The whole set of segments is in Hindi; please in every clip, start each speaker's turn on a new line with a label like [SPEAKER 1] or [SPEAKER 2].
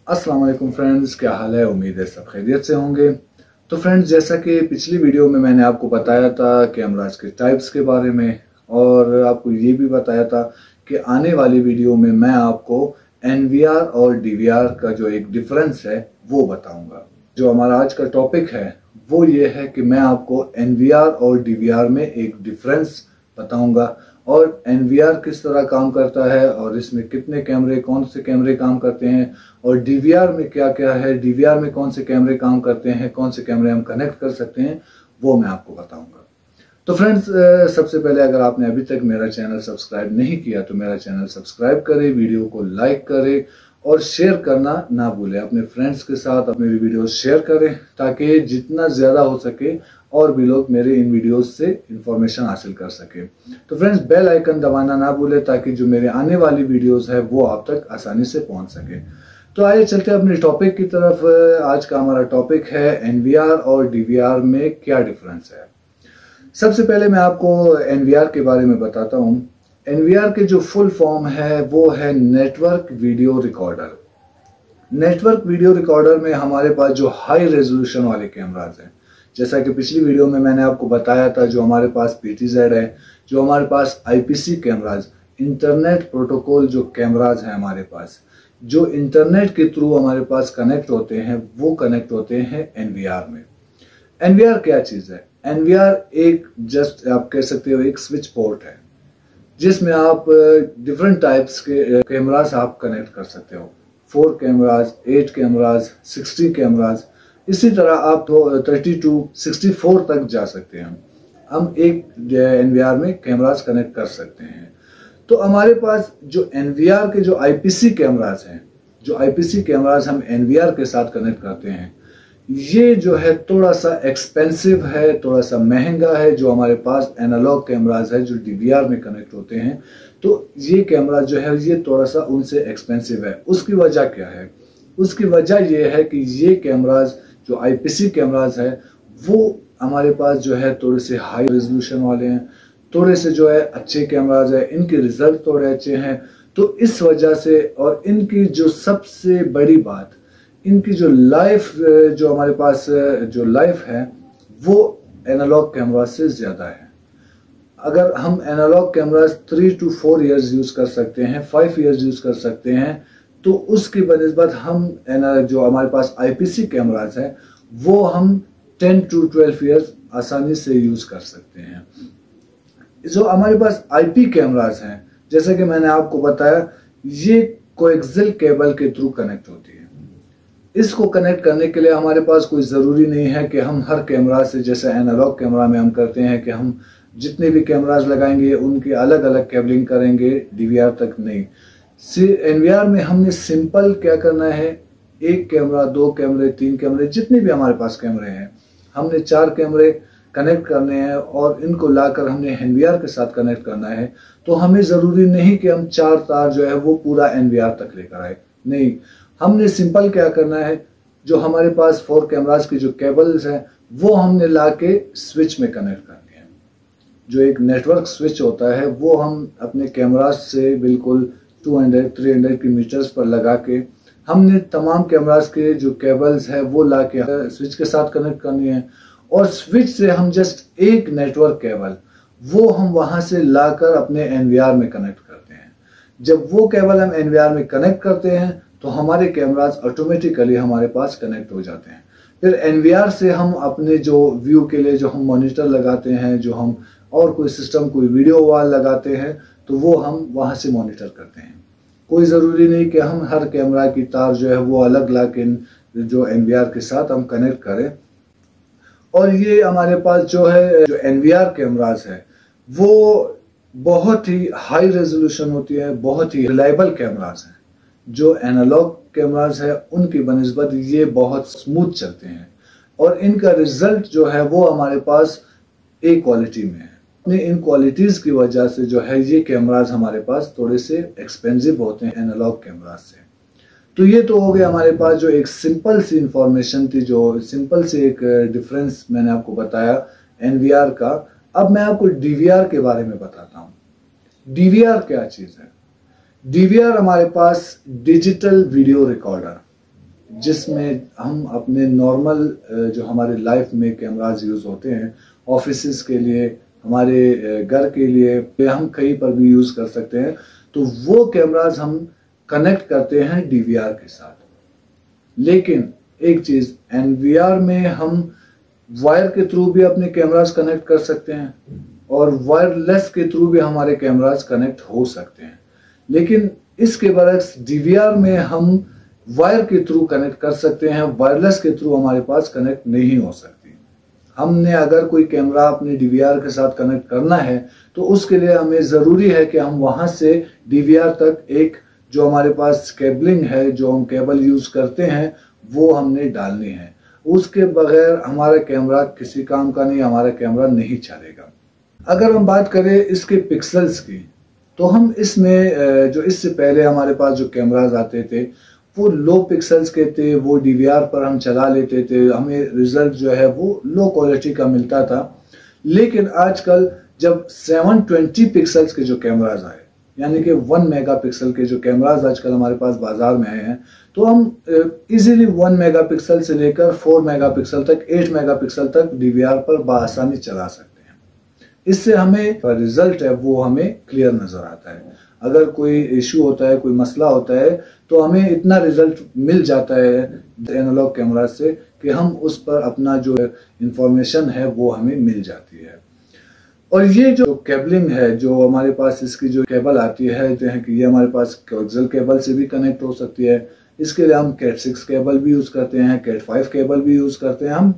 [SPEAKER 1] अस्सलाम वालेकुम फ्रेंड्स, क्या हाल है। उम्मीद है सब खैरियत से होंगे। तो फ्रेंड्स, जैसा कि पिछली वीडियो में मैंने आपको बताया था कैमरास के टाइप्स के बारे में, और आपको ये भी बताया था कि आने वाली वीडियो में मैं आपको एनवीआर और डीवीआर का जो एक डिफरेंस है वो बताऊंगा। जो हमारा आज का टॉपिक है वो ये है कि मैं आपको एनवीआर और डीवीआर में एक डिफरेंस बताऊंगा, और एनवीआर किस तरह काम करता है, और इसमें कितने कैमरे, कौन से कैमरे काम करते हैं, और डीवीआर में क्या क्या है, डीवीआर में कौन से कैमरे काम करते हैं, कौन से कैमरे हम कनेक्ट कर सकते हैं, वो मैं आपको बताऊंगा। तो फ्रेंड्स, सबसे पहले अगर आपने अभी तक मेरा चैनल सब्सक्राइब नहीं किया तो मेरा चैनल सब्सक्राइब करें, वीडियो को लाइक करें और शेयर करना ना भूलें। अपने फ्रेंड्स के साथ मेरी वीडियो शेयर करें ताकि जितना ज़्यादा हो सके और भी लोग मेरे इन वीडियोस से इंफॉर्मेशन हासिल कर सके। तो फ्रेंड्स, बेल आइकन दबाना ना भूलें ताकि जो मेरे आने वाली वीडियोस है वो आप तक आसानी से पहुंच सके। तो आइए चलते हैं अपने टॉपिक की तरफ। आज का हमारा टॉपिक है एनवीआर और डीवीआर में क्या डिफरेंस है। सबसे पहले मैं आपको एनवीआर के बारे में बताता हूं। एनवीआर के जो फुल फॉर्म है वो है network video recorder. Network video recorder में हमारे पास जो हाई रेजोल्यूशन वाले कैमराज हैं, जैसा कि पिछली वीडियो में मैंने आपको बताया था, जो हमारे पास PTZ है, जो हमारे पास IPC कैमराज, इंटरनेट प्रोटोकॉल जो कैमराज हैं हमारे पास, जो इंटरनेट के थ्रू हमारे पास कनेक्ट होते हैं, वो कनेक्ट होते हैं एनवीआर में। एनवीआर क्या चीज़ है? एनवीआर एक जस्ट आप कह सकते हो एक स्विच पोर्ट है जिसमें आप डिफरेंट टाइप्स के कैमराज आप कनेक्ट कर सकते हो। 4 कैमराज, 8 कैमराज, 60 कैमराज, इसी तरह आप 32, 64 तक जा सकते हैं। हम एक एनवीआर में कैमराज कनेक्ट कर सकते हैं। तो हमारे पास जो एनवीआर के जो IPC कैमराज हैं, जो IPC कैमराज हम एनवीआर के साथ कनेक्ट करते हैं, ये जो है थोड़ा सा एक्सपेंसिव है, थोड़ा सा महंगा है। जो हमारे पास एनालॉग कैमराज है जो डीवीआर में कनेक्ट होते हैं, तो ये कैमरा जो है ये थोड़ा सा उनसे एक्सपेंसिव है। उसकी वजह क्या है? उसकी वजह ये है कि ये कैमराज जो IPC कैमराज है वो हमारे पास जो है थोड़े से हाई रेजोल्यूशन वाले हैं, थोड़े से जो है अच्छे कैमराज है, इनके रिजल्ट थोड़े अच्छे हैं। तो इस वजह से, और इनकी जो सबसे बड़ी बात, इनकी जो लाइफ, जो हमारे पास जो लाइफ है वो एनालॉग कैमरा से ज़्यादा है। अगर हम analog cameras 3 to 4 years use कर सकते हैं, 5 ईयर्स यूज़ कर सकते हैं, तो उसकी बनिस्बत हम जो हमारे पास IPC कैमराज है वो हम 10 to 12 ईयर्स आसानी से यूज़ कर सकते हैं। जो हमारे पास IP कैमराज हैं, जैसे कि मैंने आपको बताया, ये कोएक्सियल केबल के थ्रू कनेक्ट होती है। इसको कनेक्ट करने के लिए हमारे पास कोई ज़रूरी नहीं है कि हम हर कैमरा से, जैसे एनालॉग कैमरा में हम करते हैं कि हम जितने भी कैमराज लगाएंगे उनकी अलग अलग केबलिंग करेंगे, डीवीआर तक नहीं। एनवीआर में हमने सिंपल क्या करना है, एक कैमरा, 2 कैमरे, 3 कैमरे, जितने भी हमारे पास कैमरे हैं, हमने 4 कैमरे कनेक्ट करने हैं और इनको लाकर हमने एनवीआर के साथ कनेक्ट करना है। तो हमें ज़रूरी नहीं कि हम 4 तार जो है वो पूरा एनवीआर तक लेकर आए, नहीं। हमने सिंपल क्या करना है, जो हमारे पास 4 कैमराज की जो केबल्स हैं वो हमने लाके स्विच में कनेक्ट करनी है। जो एक नेटवर्क स्विच होता है वो हम अपने कैमराज से बिल्कुल 200-300 की मीटर्स पर लगा के हमने तमाम कैमराज के जो केबल्स है वो लाके स्विच के साथ कनेक्ट करनी है। और स्विच से हम जस्ट एक नेटवर्क केबल वो हम वहां से लाकर अपने एनवीआर में कनेक्ट करते हैं। जब वो केबल हम एनवीआर में कनेक्ट करते हैं तो हमारे कैमराज ऑटोमेटिकली हमारे पास कनेक्ट हो जाते हैं। फिर एनवीआर से हम अपने जो व्यू के लिए जो हम मॉनिटर लगाते हैं, जो हम और कोई सिस्टम, कोई वीडियो वॉल लगाते हैं, तो वो हम वहां से मॉनिटर करते हैं। कोई ज़रूरी नहीं कि हम हर कैमरा की तार जो है वो अलग लाके जो एनवीआर के साथ हम कनेक्ट करें। और ये हमारे पास जो है, जो एनवीआर कैमराज है वो बहुत ही हाई रेजोल्यूशन होती है, बहुत ही रिलायबल कैमराज हैं। जो एनालॉग कैमराज है उनकी बनिस्बत ये बहुत स्मूथ चलते हैं, और इनका रिजल्ट जो है वो हमारे पास एक क्वालिटी में है। इन क्वालिटीज़ की वजह से जो है ये कैमराज हमारे पास थोड़े से एक्सपेंसिव होते हैं एनालॉग कैमराज से। तो ये तो हो गया हमारे पास जो एक सिंपल सी इंफॉर्मेशन थी, जो सिंपल से एक डिफरेंस मैंने आपको बताया एनवीआर का। अब मैं आपको डीवीआर के बारे में बताता हूँ। डीवीआर क्या चीज़ है? डीवीआर हमारे पास डिजिटल वीडियो रिकॉर्डर, जिसमें हम अपने नॉर्मल जो हमारे लाइफ में कैमराज यूज़ होते हैं, ऑफिसेस के लिए, हमारे घर के लिए, हम कहीं पर भी यूज़ कर सकते हैं, तो वो कैमराज हम कनेक्ट करते हैं डीवीआर के साथ। लेकिन एक चीज़, एनवीआर में हम वायर के थ्रू भी अपने कैमराज कनेक्ट कर सकते हैं और वायरलेस के थ्रू भी हमारे कैमराज कनेक्ट हो सकते हैं। लेकिन इसके बरक्स डीवीआर में हम वायर के थ्रू कनेक्ट कर सकते हैं, वायरलेस के थ्रू हमारे पास कनेक्ट नहीं हो सकती। हमने अगर कोई कैमरा अपने डीवीआर के साथ कनेक्ट करना है तो उसके लिए हमें ज़रूरी है कि हम वहां से डीवीआर तक एक जो हमारे पास केबलिंग है, जो हम केबल यूज़ करते हैं, वो हमने डालनी है। उसके बगैर हमारा कैमरा किसी काम का नहीं, हमारा कैमरा नहीं चलेगा। अगर हम बात करें इसके पिक्सल्स की, तो हम इसमें जो इससे पहले हमारे पास जो कैमराज आते थे वो लो पिक्सल्स के थे, वो डीवीआर पर हम चला लेते थे, हमें रिजल्ट जो है वो लो क्वालिटी का मिलता था। लेकिन आजकल जब 720 पिक्सल्स के जो कैमराज आए, यानी कि 1 मेगापिक्सल के जो कैमराज आजकल हमारे पास बाजार में आए हैं, तो हम इजीली 1 मेगापिक्सल से लेकर 4 मेगापिक्सल तक, 8 मेगापिक्सल तक डीवीआर पर बआसानी चला सकते हैं। इससे हमें रिजल्ट है वो हमें क्लियर नजर आता है। अगर कोई इशू होता है, कोई मसला होता है, तो हमें इतना रिजल्ट मिल जाता है एनालॉग कैमरा से कि हम उस पर अपना जो इंफॉर्मेशन है वो हमें मिल जाती है। और ये जो केबलिंग है, जो हमारे पास इसकी जो केबल आती है, जो है कि ये हमारे पास कोएक्सियल केबल से भी कनेक्ट हो सकती है। इसके लिए हम कैट 6 केबल भी यूज़ करते हैं, कैट 5 केबल भी यूज़ करते हैं, हम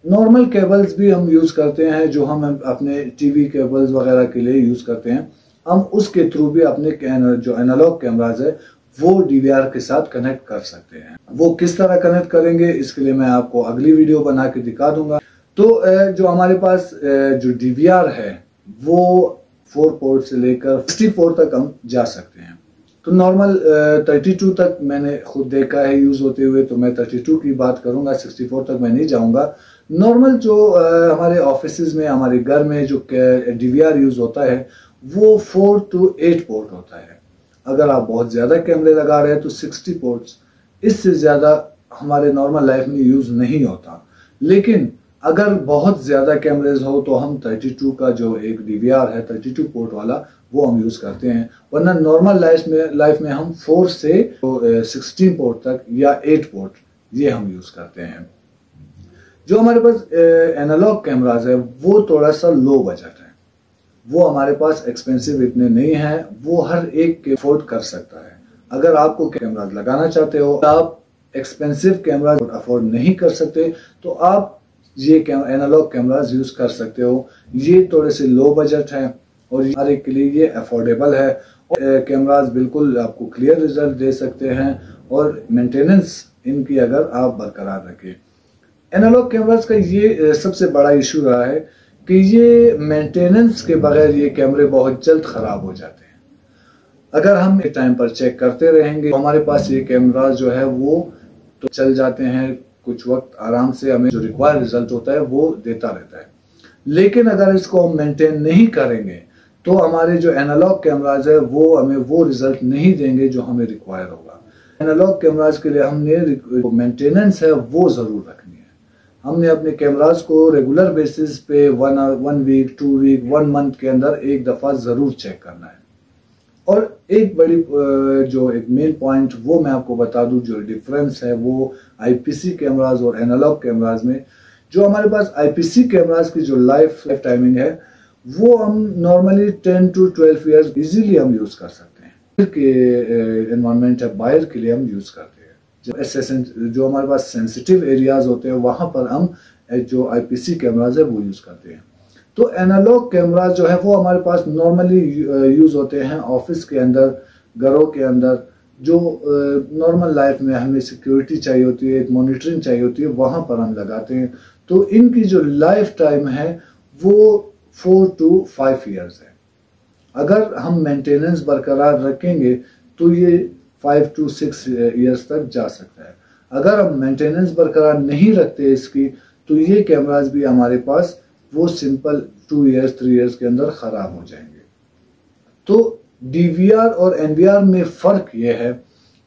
[SPEAKER 1] नॉर्मल केबल्स भी हम यूज़ करते हैं जो हम अपने टीवी केबल्स वगैरह के लिए यूज़ करते हैं। हम उसके थ्रू भी अपने जो एनालॉग कैमराज है वो डीवीआर के साथ कनेक्ट कर सकते हैं। वो किस तरह कनेक्ट करेंगे, इसके लिए मैं आपको अगली वीडियो बना के दिखा दूंगा। तो जो हमारे पास जो डीवीआर है वो 4 पोर्ट से लेकर 64 तक हम जा सकते हैं। तो नॉर्मल 32 तक मैंने खुद देखा है यूज़ होते हुए, तो मैं 32 की बात करूंगा, 64 तक मैं नहीं जाऊंगा। नॉर्मल जो हमारे ऑफिसेज में, हमारे घर में जो डीवीआर यूज़ होता है वो 4 to 8 पोर्ट होता है। अगर आप बहुत ज़्यादा कैमरे लगा रहे हैं तो 60 पोर्ट्स, इससे ज़्यादा हमारे नॉर्मल लाइफ में यूज़ नहीं होता। लेकिन अगर बहुत ज़्यादा कैमरेज हो तो हम 32 का जो एक डीवीआर है 32 पोर्ट वाला, वो हम यूज़ करते हैं। वरना नॉर्मल लाइफ में हम 4 से 16 पोर्ट तक या 8 पोर्ट ये हम यूज़ करते हैं। जो हमारे पास एनालॉग कैमराज है वो थोड़ा सा लो बजट है, वो हमारे पास एक्सपेंसिव इतने नहीं हैं, वो हर एक के अफोर्ड कर सकता है। अगर आपको कैमराज लगाना चाहते हो, आप एक्सपेंसिव कैमराज अफोर्ड नहीं कर सकते, तो आप ये एनालॉग कैमराज यूज कर सकते हो। ये थोड़े से लो बजट है और हर एक के लिए ये अफोर्डेबल है। और कैमराज बिल्कुल आपको क्लियर रिजल्ट दे सकते हैं और मेंटेनेंस इनकी अगर आप बरकरार रखें। एनालॉग कैमराज का ये सबसे बड़ा इशू रहा है कि ये मेंटेनेंस के बगैर ये कैमरे बहुत जल्द ख़राब हो जाते हैं। अगर हम टाइम पर चेक करते रहेंगे तो हमारे पास ये कैमराज जो है वो तो चल जाते हैं, कुछ वक्त आराम से हमें जो रिक्वायर्ड रिजल्ट होता है वो देता रहता है। लेकिन अगर इसको हम मेंटेन नहीं करेंगे तो हमारे जो एनालॉग कैमराज है वो हमें वो रिजल्ट नहीं देंगे जो हमें रिक्वायर होगा। एनालॉग कैमराज के लिए हमने मेंटेनेंस है वो ज़रूर रखनी है। हमने अपने कैमराज को रेगुलर बेसिस पे 1 वीक, 2 वीक, 1 मंथ के अंदर एक दफ़ा ज़रूर चेक करना है। और एक बड़ी जो एक मेन पॉइंट वो मैं आपको बता दूं, जो डिफरेंस है वो आईपीसी कैमराज और एनालॉग कैमराज में। जो हमारे पास आईपीसी कैमराज की जो लाइफ टाइमिंग है वो हम नॉर्मली 10 to 12 ईयर्स इजीली हम यूज़ कर सकते हैं। के एनवायरनमेंट है बाहर के लिए हम यूज़ करते हैं। जो हमारे पास सेंसिटिव एरियाज होते हैं वहाँ पर हम जो आईपीसी कैमराज है वो यूज़ करते हैं। तो एनालॉग कैमराज जो है वो हमारे पास नॉर्मली यूज़ होते हैं ऑफिस के अंदर, घरों के अंदर, जो नॉर्मल लाइफ में हमें सिक्योरिटी चाहिए होती है, एक मॉनिटरिंग चाहिए होती है, वहाँ पर हम लगाते हैं। तो इनकी जो लाइफ टाइम है वो 4 to 5 ईयर्स है। अगर हम मेंटेनेंस बरकरार रखेंगे तो ये 5 to 6 ईयर्स तक जा सकता है। अगर हम मेंटेनेंस बरकरार नहीं रखते इसकी, तो ये कैमराज भी हमारे पास वो सिंपल 2 ईयर्स 3 ईयर्स के अंदर ख़राब हो जाएंगे। तो डीवीआर और एनवीआर में फ़र्क ये है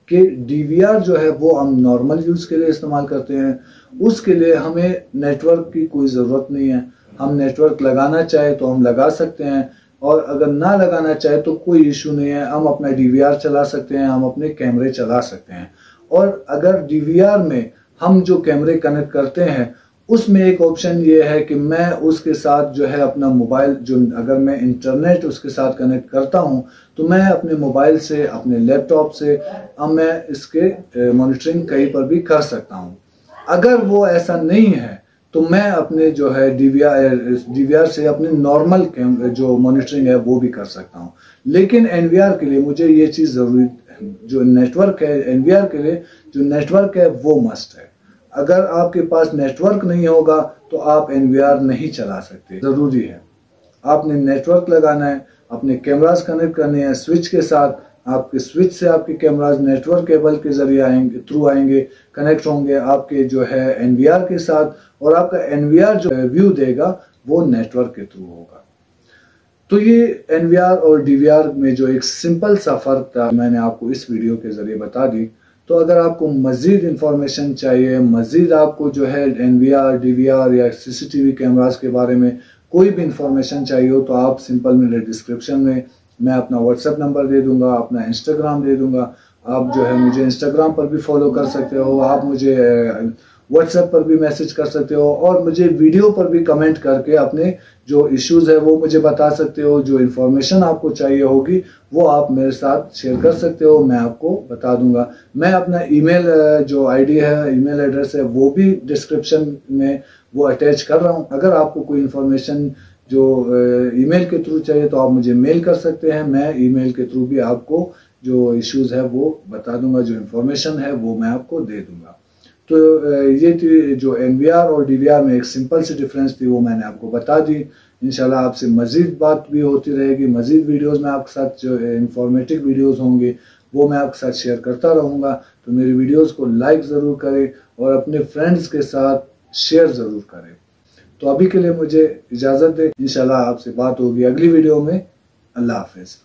[SPEAKER 1] कि DVR जो है वो हम नॉर्मल यूज़ के लिए इस्तेमाल करते हैं, उसके लिए हमें नेटवर्क की कोई ज़रूरत नहीं है। हम नेटवर्क लगाना चाहे तो हम लगा सकते हैं, और अगर ना लगाना चाहे तो कोई इशू नहीं है, हम अपना DVR चला सकते हैं, हम अपने कैमरे चला सकते हैं। और अगर DVR में हम जो कैमरे कनेक्ट करते हैं उसमें एक ऑप्शन ये है कि मैं उसके साथ जो है अपना मोबाइल, जो अगर मैं इंटरनेट उसके साथ कनेक्ट करता हूं तो मैं अपने मोबाइल से, अपने लैपटॉप से अब मैं इसके मॉनिटरिंग कहीं पर भी कर सकता हूं। अगर वो ऐसा नहीं है तो मैं अपने जो है DVR से अपने नॉर्मल जो मॉनिटरिंग है वो भी कर सकता हूं। लेकिन NVR के लिए मुझे ये चीज़ ज़रूरी, जो नेटवर्क है NVR के लिए जो नेटवर्क है वो मस्ट है। अगर आपके पास नेटवर्क नहीं होगा तो आप NVR नहीं चला सकते। ज़रूरी है, आपने नेटवर्क लगाना है, अपने कैमरास कनेक्ट करने हैं स्विच के साथ, आपके स्विच से आपके कैमरास नेटवर्क केबल के जरिए आएंगे, थ्रू आएंगे, कनेक्ट होंगे आपके जो है NVR के साथ, और आपका NVR जो व्यू देगा वो नेटवर्क के थ्रू होगा। तो ये NVR और DVR में जो एक सिंपल सा फ़र्क था मैंने आपको इस वीडियो के ज़रिए बता दी। तो अगर आपको मज़ीद इंफॉर्मेशन चाहिए, मज़ीद आपको जो है NVR, DVR या CCTV कैमरास के बारे में कोई भी इंफॉर्मेशन चाहिए हो तो आप सिंपल मेरे डिस्क्रिप्शन में मैं अपना WhatsApp नंबर दे दूंगा, अपना Instagram दे दूंगा। आप जो है मुझे Instagram पर भी फॉलो कर सकते हो, आप मुझे WhatsApp पर भी मैसेज कर सकते हो, और मुझे वीडियो पर भी कमेंट करके अपने जो इश्यूज़ है वो मुझे बता सकते हो। जो इन्फॉर्मेशन आपको चाहिए होगी वो आप मेरे साथ शेयर कर सकते हो, मैं आपको बता दूंगा। मैं अपना ईमेल जो आईडी है, ईमेल एड्रेस है, वो भी डिस्क्रिप्शन में वो अटैच कर रहा हूँ। अगर आपको कोई इन्फॉर्मेशन जो ईमेल के थ्रू चाहिए तो आप मुझे मेल कर सकते हैं, मैं ईमेल के थ्रू भी आपको जो इश्यूज़ है वो बता दूंगा, जो इन्फॉर्मेशन है वो मैं आपको दे दूंगा। तो ये थी जो NVR और DVR में एक सिंपल सी डिफरेंस थी, वो मैंने आपको बता दी। इंशाल्लाह आपसे मज़ीद बात भी होती रहेगी, मज़ीद वीडियोस में आपके साथ जो इंफॉर्मेटिव वीडियोस होंगे वो मैं आपके साथ शेयर करता रहूँगा। तो मेरी वीडियोस को लाइक ज़रूर करें और अपने फ्रेंड्स के साथ शेयर ज़रूर करें। तो अभी के लिए मुझे इजाज़त दें, इंशाल्लाह आपसे बात होगी अगली वीडियो में। अल्लाह हाफ़िज़।